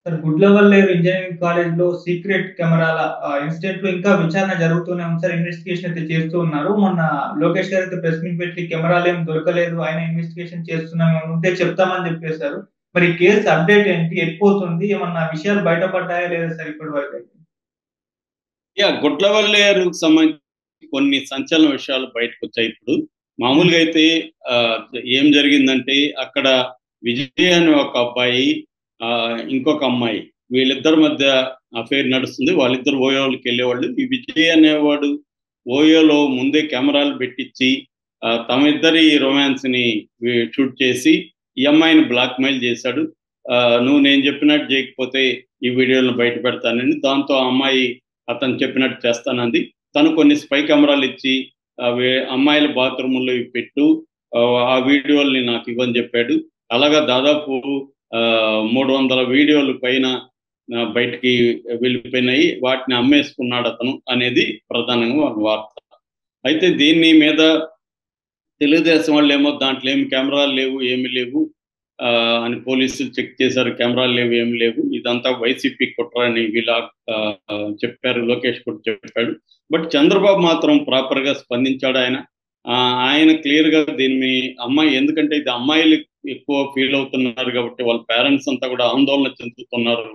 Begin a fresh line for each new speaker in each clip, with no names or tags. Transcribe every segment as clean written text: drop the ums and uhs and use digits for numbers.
Sir Gudlavalleru engineering కాలేజ్‌లో secret కెమెరాల ఇన్సిడెంట్‌లో ఇంకా విచారణ జరుగుతూనే ఉంది సార్. ఇన్వెస్టిగేషన్ అయితే చేస్తూ ఉన్నారు. మొన్న లోకేష్ గారైతే ప్రెస్ మీట్ పెట్టి కెమెరాలేం దొరకలేదు. ఆయన ఇన్వెస్టిగేషన్ చేస్తున్నాం. ఏమైనా ఉంటే చెప్తామని చెప్పేసారు. మరి ఈ కేసు అప్డేట్ ఏంటి? ఎటుపోతుంది? ఏమన్నా విషయాలు బయటపడ్డాయా లేదా సార్ ఇప్పటి వరకైతే?
గుడ్లవల్లేరుకు సంబంధించి కొన్ని సంచలన విషయాలు బయటకొచ్చాయి ఇప్పుడు.
హ్మ్.
మామూలుగా అయితే ఆహ్, ఏం జరిగిందంటే అక్కడ విజయ్ అనే ఒక అబ్బాయి, ఇంకొక అమ్మాయి వీళ్ళిద్దరి మధ్య అఫెయిర్ నడుస్తుంది. వాళ్ళిద్దరు ఓయోలకెళ్ళేవాళ్ళు. ఈ విజయ్ అనేవాడు ఓయోలో ముందే కెమెరాలు పెట్టిచ్చి తమిద్దరి రొమాన్స్‌ని షూట్ చేసి ఈ అమ్మాయిని బ్లాక్‌మెయిల్ చేశాడు. "నువ్వు నేను చెప్పినట్టు చేయకపోతే ఈ వీడియోలను బయట పెడతానని." దాంతో ఆ అమ్మాయి అతను చెప్పినట్టు చేస్తానంది. తను కొన్ని స్పై కెమెరాలు ఇచ్చి అవి అమ్మాయిల బాత్రూముల్లో ఇవి పెట్టు, ఆ వీడియోల్ని నాకు ఇవ్వని చెప్పాడు. అలాగా దాదాపు 300 వీడియోలు పైన బయటికి వెళ్ళిపోయినాయి. వాటిని అమ్మేసుకున్నాడు అతను అనేది ప్రధానంగా వార్త. అయితే దీని మీద తెలుగుదేశం వాళ్ళేమో దాంట్లో ఏమి కెమెరాలు లేవు, ఏమి లేవు అని పోలీసులు చెక్ చేశారు. కెమెరాలు లేవు, ఏమి లేవు. ఇదంతా వైసీపీ కుట్ర అని వీళ్ళ చెప్పారు. లోకేష్ కూడా చెప్పాడు. బట్ చంద్రబాబు మాత్రం ప్రాపర్‌గా స్పందించాడు ఆయన. ఆయన క్లియర్‌గా దీన్ని అమ్మాయి ఎందుకంటే ఇది అమ్మాయిలు ఎక్కువ ఫీల్ అవుతున్నారు కాబట్టి వాళ్ళ పేరెంట్స్ అంతా కూడా ఆందోళన చెందుతున్నారు.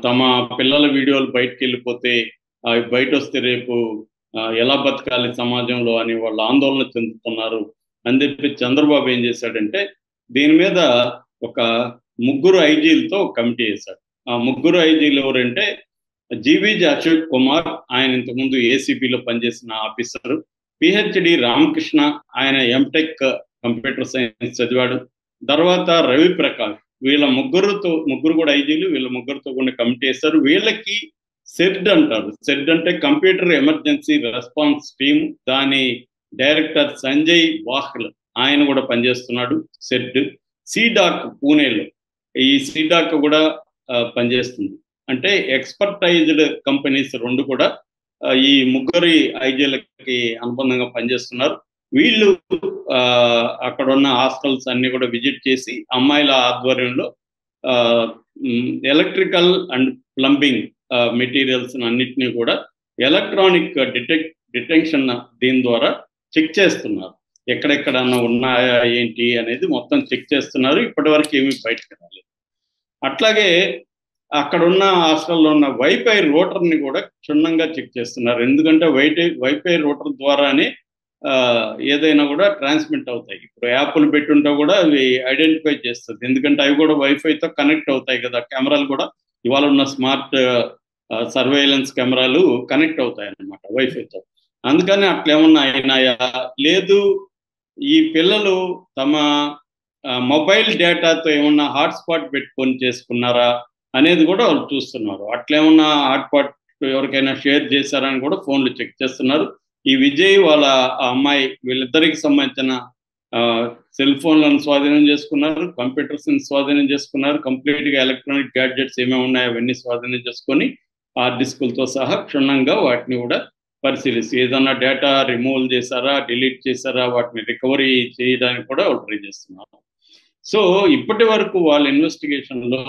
తమ పిల్లల వీడియోలు బయటికెళ్ళిపోతే అవి బయటొస్తే రేపు ఎలా బతకాలి సమాజంలో అని వాళ్ళు ఆందోళన చెందుతున్నారు అని చెప్పి చంద్రబాబు ఏం చేశాడంటే దీని మీద ఒక ముగ్గురు ఐజీలతో కమిటీ వేశాడు. ఆ ముగ్గురు ఐజీలు ఎవరంటే జీవీజీ అశోక్ కుమార్, ఆయన ఇంతకుముందు ఏసీబీలో పనిచేసిన ఆఫీసర్. పిహెచ్డి రామకృష్ణ, ఆయన ఎంటెక్ కంప్యూటర్ సైన్స్ చదివాడు. తర్వాత రవి ప్రకాష్, వీళ్ళ ముగ్గురు కూడా ఐజీలు, వీళ్ళ ముగ్గురుతో కూడా కమిటీ వేశారు. వీళ్ళకి సెడ్ అంటారు. సెడ్ అంటే కంప్యూటర్ ఎమర్జెన్సీ రెస్పాన్స్ టీమ్. దాని డైరెక్టర్ సంజయ్ వాహ్ల్, ఆయన కూడా పనిచేస్తున్నాడు. సెడ్ సీడాక్ పూణేలో ఈ సీడాక్ కూడా పనిచేస్తుంది. అంటే ఎక్స్పర్టైజ్డ్ కంపెనీస్ రెండు కూడా ఈ ముగ్గురి ఐజీలకి అనుబంధంగా పనిచేస్తున్నారు. వీళ్ళు అక్కడ ఉన్న హాస్టల్స్ అన్ని కూడా విజిట్ చేసి అమ్మాయిల ఆధ్వర్యంలో ఎలక్ట్రికల్ అండ్ ప్లంబింగ్ మెటీరియల్స్ అన్నిటినీ కూడా ఎలక్ట్రానిక్ డిటెక్షన్ దీని ద్వారా చెక్ చేస్తున్నారు. ఎక్కడెక్కడన్నా ఉన్నాయా ఏంటి అనేది మొత్తం చెక్ చేస్తున్నారు. ఇప్పటి వరకు ఏమీ బయటకు రాలేదు. అట్లాగే అక్కడ ఉన్న హాస్టల్లో ఉన్న వైఫై రూటర్ని కూడా క్షుణ్ణంగా చెక్ చేస్తున్నారు. ఎందుకంటే వైఫై రూటర్ ద్వారానే ఏదైనా కూడా ట్రాన్స్మిట్ అవుతాయి. ఇప్పుడు యాప్లు పెట్టుంటే కూడా అవి ఐడెంటిఫై చేస్తుంది. ఎందుకంటే అవి కూడా వైఫైతో కనెక్ట్ అవుతాయి కదా. కెమెరాలు కూడా ఇవాళ ఉన్న స్మార్ట్ సర్వేలెన్స్ కెమెరాలు కనెక్ట్ అవుతాయి అన్నమాట వైఫైతో. అందుకని అట్లేమన్నా అయినాయా, లేదు ఈ పిల్లలు తమ మొబైల్ డేటాతో ఏమన్నా హాట్స్పాట్ పెట్టుకొని చేసుకున్నారా అనేది కూడా వాళ్ళు చూస్తున్నారు. అట్లేమన్నా హాట్స్పాట్ ఎవరికైనా షేర్ చేశారని కూడా ఫోన్లు చెక్ చేస్తున్నారు. ఈ విజయ్ వాళ్ళ అమ్మాయి వీళ్ళిద్దరికి సంబంధించిన సెల్ ఫోన్లను స్వాధీనం చేసుకున్నారు, కంప్యూటర్స్ స్వాధీనం చేసుకున్నారు. కంప్లీట్గా ఎలక్ట్రానిక్ గ్యాడ్జెట్స్ ఏమేమి ఉన్నాయో అవన్నీ స్వాధీనం చేసుకొని హార్డ్ డిస్కులతో సహా క్షుణ్ణంగా వాటిని కూడా పరిశీలిసి ఏదన్నా డేటా రిమూవల్ చేశారా, డిలీట్ చేశారా, వాటిని రికవరీ చేయడానికి కూడా వాళ్ళు ట్రై చేస్తున్నారు. సో ఇప్పటి వరకు వాళ్ళ ఇన్వెస్టిగేషన్లో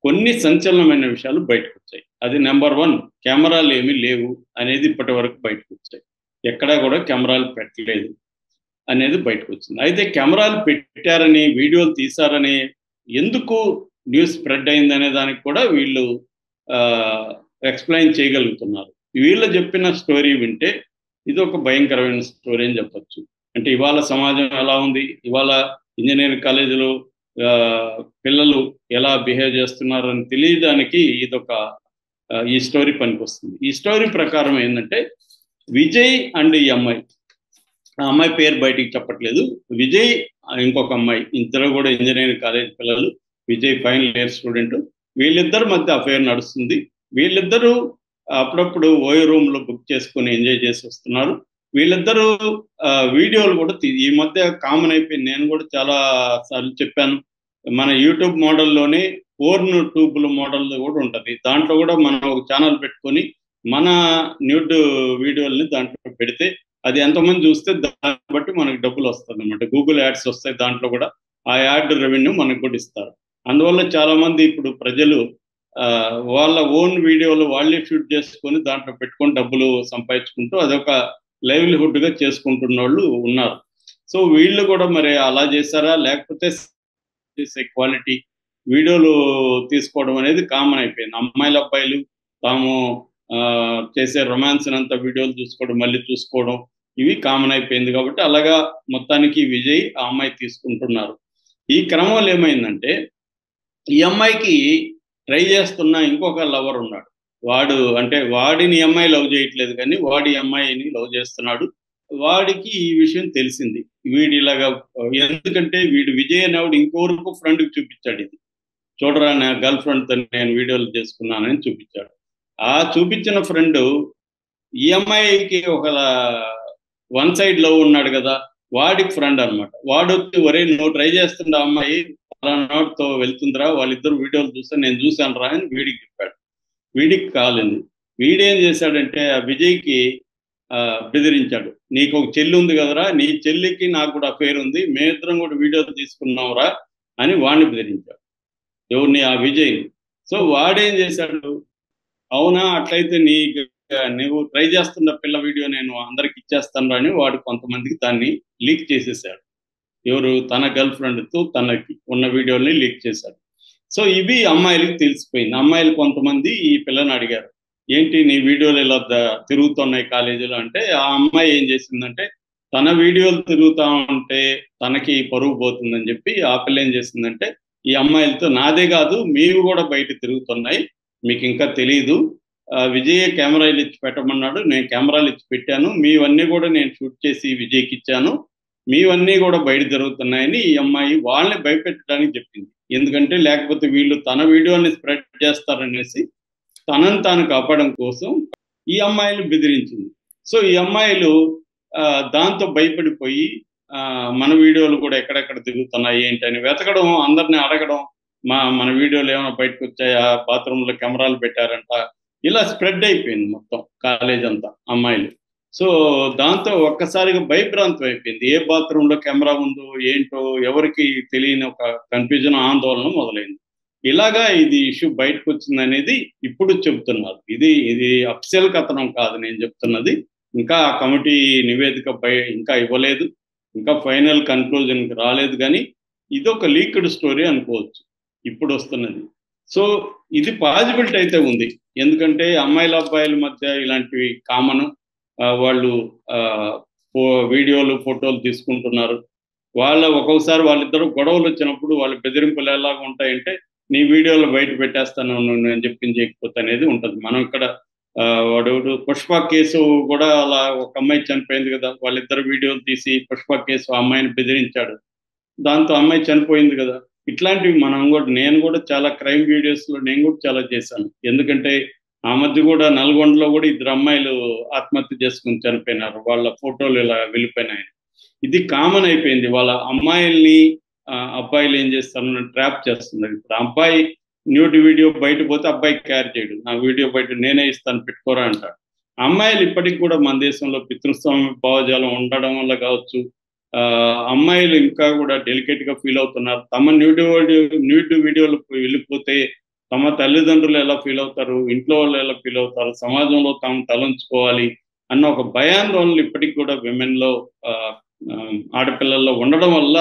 కొన్ని సంచలనమైన విషయాలు బయటకు వచ్చాయి. అది నెంబర్ 1, కెమెరాలు ఏమీ లేవు అనేది ఇప్పటి వరకు బయటకు వచ్చాయి. ఎక్కడా కూడా కెమెరాలు పెట్టలేదు అనేది బయటకు వచ్చింది. అయితే కెమెరాలు పెట్టారని, వీడియోలు తీశారని ఎందుకు న్యూస్ స్ప్రెడ్ అయిందనే దానికి కూడా వీళ్ళు ఎక్స్ప్లెయిన్ చేయగలుగుతున్నారు. వీళ్ళు చెప్పిన స్టోరీ వింటే ఇది ఒక భయంకరమైన స్టోరీ అని చెప్పచ్చు. అంటే ఇవాళ సమాజం ఎలా ఉంది, ఇవాళ ఇంజనీరింగ్ కాలేజీలో పిల్లలు ఎలా బిహేవ్ చేస్తున్నారని తెలియడానికి ఇదొక ఈ స్టోరీ పనికొస్తుంది. ఈ స్టోరీ ప్రకారం ఏంటంటే విజయ్ అండ్ ఈ అమ్మాయి, ఆ అమ్మాయి పేరు బయటికి చెప్పట్లేదు, విజయ్ ఇంకొక అమ్మాయి, ఇద్దరు కూడా ఇంజనీరింగ్ కాలేజ్ పిల్లలు. Vijay final year student. వీళ్ళిద్దరి మధ్య అఫైర్ నడుస్తుంది. వీళ్ళిద్దరూ అప్పుడప్పుడు ఓయో రూమ్ లో బుక్ చేసుకుని ఎంజాయ్ చేసి వస్తున్నారు. వీళ్ళిద్దరూ వీడియోలు కూడా ఈ మధ్య కామన్ అయిపోయింది. నేను కూడా చాలా సార్లు చెప్పాను, మన యూట్యూబ్ మోడల్లోనే పోర్న్ ట్యూబ్ల మోడల్ కూడా ఉంటుంది. దాంట్లో కూడా మనం ఒక ఛానల్ పెట్టుకొని మన న్యూడ్ వీడియోల్ని దాంట్లో పెడితే అది ఎంతమంది చూస్తే దాన్ని బట్టి మనకు డబ్బులు వస్తుంది అనమాట. గూగుల్ యాడ్స్ వస్తాయి, దాంట్లో కూడా ఆ యాడ్ రెవెన్యూ మనకు కూడా ఇస్తారు. అందువల్ల చాలా మంది ఇప్పుడు ప్రజలు వాళ్ళ ఓన్ వీడియోలు వాళ్ళే షూట్ చేసుకొని దాంట్లో పెట్టుకొని డబ్బులు సంపాదించుకుంటూ అదొక లైవ్లీహుడ్గా చేసుకుంటున్న వాళ్ళు ఉన్నారు. సో వీళ్ళు కూడా మరి అలా చేశారా, లేకపోతే చేసే క్వాలిటీ వీడియోలు తీసుకోవడం అనేది కామన్ అయిపోయింది. అమ్మాయిల అబ్బాయిలు తాము చేసే రొమాన్స్ అంతా వీడియోలు చూసుకోవడం, మళ్ళీ చూసుకోవడం, ఇవి కామన్ అయిపోయింది. కాబట్టి అలాగా మొత్తానికి విజయ్ ఆ అమ్మాయి తీసుకుంటున్నారు. ఈ క్రమంలో ఏమైందంటే ఈ అమ్మాయికి ట్రై చేస్తున్న ఇంకొక లవర్ ఉన్నాడు. వాడు అంటే వాడిని ఈ అమ్మాయి లవ్ చేయట్లేదు, కానీ వాడి అమ్మాయిని లవ్ చేస్తున్నాడు. వాడికి ఈ విషయం తెలిసింది. వీడు ఇలాగా ఎందుకంటే వీడు విజయ్ అనేవాడు ఇంకోవరకు ఫ్రెండ్కి చూపించాడు, ఇది చూడరా నా గర్ల్ ఫ్రెండ్తో నేను వీడియోలు చేసుకున్నానని చూపించాడు. ఆ చూపించిన ఫ్రెండ్ ఈ అమ్మాయికి ఒక వన్ సైడ్ లవ్ ఉన్నాడు కదా, వాడికి ఫ్రెండ్ అనమాట. వాడు వచ్చి ఒరే నువ్వు ట్రై చేస్తున్న అమ్మాయి అలానాడుతో వెళ్తుందిరా, వాళ్ళిద్దరు వీడియోలు చూస్తే నేను చూశాను రా అని వీడికి చెప్పాడు. వీడికి కాలింది. వీడేం చేశాడంటే ఆ విజయ్కి బెదిరించాడు. నీకు ఒక చెల్లి ఉంది కదరా, నీ చెల్లికి నాకు కూడా అఫేర్ ఉంది, మేమిద్దరం కూడా వీడియోలు తీసుకున్నాంరా అని వాడిని బెదిరించాడు. ఎవరిని? ఆ విజయ్ని. సో వాడేం చేశాడు, అవునా అట్లయితే నువ్వు ట్రై చేస్తున్న పిల్ల వీడియో నేను అందరికి ఇచ్చేస్తాను అని వాడు కొంతమందికి దాన్ని లీక్ చేసేసాడు. ఎవరు? తన గర్ల్ ఫ్రెండ్తో తనకి ఉన్న వీడియోని లీక్ చేశాడు. సో ఇవి అమ్మాయిలకి తెలిసిపోయింది. అమ్మాయిలు కొంతమంది ఈ పిల్లని అడిగారు, ఏంటి నీ వీడియోలు ఇలా తిరుగుతున్నాయి కాలేజీలో అంటే, ఆ అమ్మాయి ఏం చేసిందంటే తన వీడియోలు తిరుగుతా ఉంటే తనకి పరుగు పోతుందని చెప్పి ఆ పిల్ల ఏం చేసిందంటే ఈ అమ్మాయిలతో నాదే కాదు మీవి కూడా బయట తిరుగుతున్నాయి, మీకు ఇంకా తెలియదు, విజయ్ కెమెరాలు ఇచ్చి పెట్టమన్నాడు, నేను కెమెరాలు ఇచ్చి పెట్టాను, మీవన్నీ కూడా నేను షూట్ చేసి విజయ్కి ఇచ్చాను, మీవన్నీ కూడా బయట జరుగుతున్నాయని ఈ అమ్మాయి వాళ్ళని భయపెట్టడానికి చెప్పింది. ఎందుకంటే లేకపోతే వీళ్ళు తన వీడియోని స్ప్రెడ్ చేస్తారనేసి తనను తాను కాపాడడం కోసం ఈ అమ్మాయిలు బెదిరించింది. సో ఈ అమ్మాయిలు దాంతో భయపడిపోయి మన వీడియోలు కూడా ఎక్కడెక్కడ తిరుగుతున్నాయి ఏంటని వెతకడం, అందరిని అడగడం, మన వీడియోలు ఏమైనా బయటకు వచ్చాయా, బాత్రూంలో కెమెరాలు పెట్టారంట, ఇలా స్ప్రెడ్ అయిపోయింది మొత్తం కాలేజ్ అంతా అమ్మాయిలు. సో దాంతో ఒక్కసారిగా భయభ్రాంతం అయిపోయింది. ఏ బాత్రూంలో కెమెరా ఉందో ఏంటో ఎవరికి తెలియని ఒక కన్ఫ్యూజన్, ఆందోళన మొదలైంది. ఇలాగా ఇది ఇష్యూ బయటకు వచ్చింది అనేది ఇప్పుడు చెబుతున్నారు. ఇది అఫిషియల్ కథనం కాదు నేను చెప్తున్నది. ఇంకా ఆ కమిటీ నివేదిక ఇంకా ఇవ్వలేదు, ఇంకా ఫైనల్ కన్క్లూజన్కి రాలేదు, కానీ ఇదొక లీక్డ్ స్టోరీ అనుకోవచ్చు ఇప్పుడు వస్తున్నది. సో ఇది పాజిబిలిటీ అయితే ఉంది, ఎందుకంటే అమ్మాయిల అబ్బాయిల మధ్య ఇలాంటివి కామన్. వాళ్ళు వీడియోలు ఫోటోలు తీసుకుంటున్నారు. ఒక్కొక్కసారి వాళ్ళిద్దరూ గొడవలు వచ్చినప్పుడు వాళ్ళ బెదిరింపులు ఎలాగా ఉంటాయంటే నీ వీడియోలు బయట పెట్టేస్తాను నేను చెప్పింది చేయకపోతే అనేది ఉంటుంది. మనం ఇక్కడ వాడు పుష్ప కేసు కూడా అలా ఒక అమ్మాయి చనిపోయింది కదా, వాళ్ళిద్దరు వీడియోలు తీసి పుష్ప కేసు ఆ అమ్మాయిని బెదిరించాడు, దాంతో అమ్మాయి చనిపోయింది కదా. ఇట్లాంటివి నేను కూడా చాలా క్రైమ్ వీడియోస్లో నేను కూడా చాలా చేశాను. ఎందుకంటే ఆ మధ్య కూడా నల్గొండలో కూడా ఇద్దరు అమ్మాయిలు ఆత్మహత్య చేసుకుని చనిపోయినారు, వాళ్ళ ఫోటోలు ఇలా వెళ్ళిపోయినాయి. ఇది కామన్ అయిపోయింది. వాళ్ళ అమ్మాయిల్ని అబ్బాయిలు ఏం చేస్తారు, ట్రాప్ చేస్తున్నారు. ఇప్పుడు అబ్బాయి న్యూడ్ వీడియో బయట పోతే అబ్బాయి క్యారీ చేయడు, నా వీడియో బయట నేనే ఇస్తాను పెట్టుకోరా అంటాడు. అమ్మాయిలు ఇప్పటికి కూడా మన దేశంలో పితృస్వామ్య భావజాలం ఉండడం వల్ల కావచ్చు, అమ్మాయిలు ఇంకా కూడా డెలికేట్గా ఫీల్ అవుతున్నారు. తమ న్యూడ్ వీడియోలు వెళ్ళిపోతే తమ తల్లిదండ్రులు ఎలా ఫీల్ అవుతారు, ఇంట్లో వాళ్ళు ఎలా ఫీల్ అవుతారు, సమాజంలో తాము తలంచుకోవాలి అన్న ఒక భయాందోళనలు ఇప్పటికి కూడా విమెన్లో, ఆడపిల్లల్లో ఉండడం వల్ల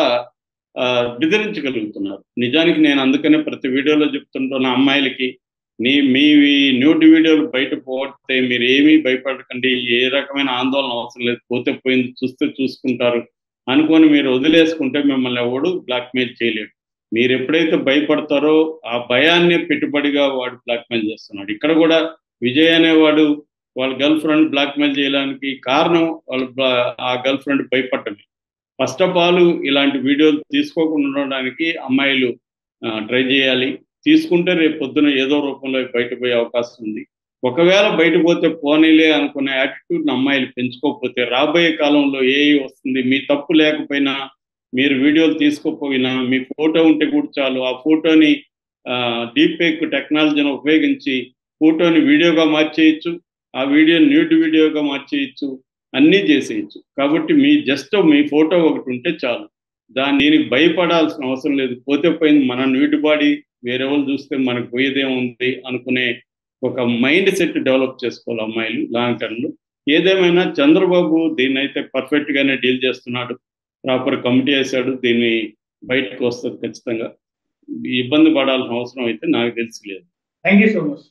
బెదిరించగలుగుతున్నారు. నిజానికి నేను అందుకనే ప్రతి వీడియోలో చెప్తుంటున్న అమ్మాయిలకి, మీ న్యూడ్ వీడియోలు బయట పోతే మీరు ఏమీ భయపడకండి, ఏ రకమైన ఆందోళన అవసరం లేదు, పోతే పోయింది, చూస్తే చూసుకుంటారు అనుకొని మీరు వదిలేసుకుంటే మిమ్మల్ని ఎవడు బ్లాక్మెయిల్ చేయలేడు. మీరు ఎప్పుడైతే భయపడతారో ఆ భయాన్ని పెట్టుబడిగా వాడు బ్లాక్మెయిల్ చేస్తున్నాడు. ఇక్కడ కూడా విజయ్ అనేవాడు వాళ్ళ గర్ల్ ఫ్రెండ్ బ్లాక్మెయిల్ చేయడానికి కారణం ఆ గర్ల్ ఫ్రెండ్ భయపడటమే. ఫస్ట్ ఆఫ్ ఆల్ ఇలాంటి వీడియోలు తీసుకోకుండా ఉండడానికి అమ్మాయిలు ట్రై చేయాలి. తీసుకుంటే రేపు పొద్దున ఏదో రూపంలో బయటపోయే అవకాశం ఉంది. ఒకవేళ బయటపోతే పోనీలే అనుకునే యాటిట్యూడ్ని అమ్మాయిలు పెంచుకోకపోతే రాబోయే కాలంలో వస్తుంది. మీ తప్పు లేకపోయినా, మీరు వీడియోలు తీసుకోకపోయినా, మీ ఫోటో ఉంటే కూడా చాలు, ఆ ఫోటోని డీప్ ఫేక్ టెక్నాలజీని ఉపయోగించి ఫోటోని వీడియోగా మార్చేయచ్చు, ఆ వీడియోని న్యూడ్ వీడియోగా మార్చేయచ్చు, అన్నీ చేసేయచ్చు. కాబట్టి మీ ఫోటో ఒకటి ఉంటే చాలు, దీనికి భయపడాల్సిన అవసరం లేదు. పోతే పోయింది, మన న్యూడ్ బాడీ వేరే వాళ్ళు చూస్తే మనకు పోయేదేముంది అనుకునే ఒక మైండ్ సెట్ డెవలప్ చేసుకోవాలి అమ్మాయిలు లాంగ్ టర్మ్లో. ఏదేమైనా చంద్రబాబు దీన్ని అయితే పర్ఫెక్ట్ గానే డీల్ చేస్తున్నాడు, ప్రాపర్ కమిటీ వేశాడు, దీన్ని బయటకు వస్తుంది ఖచ్చితంగా. ఇబ్బంది పడాల్సిన అవసరం అయితే నాకు తెలిసి లేదు.
Thank you so much.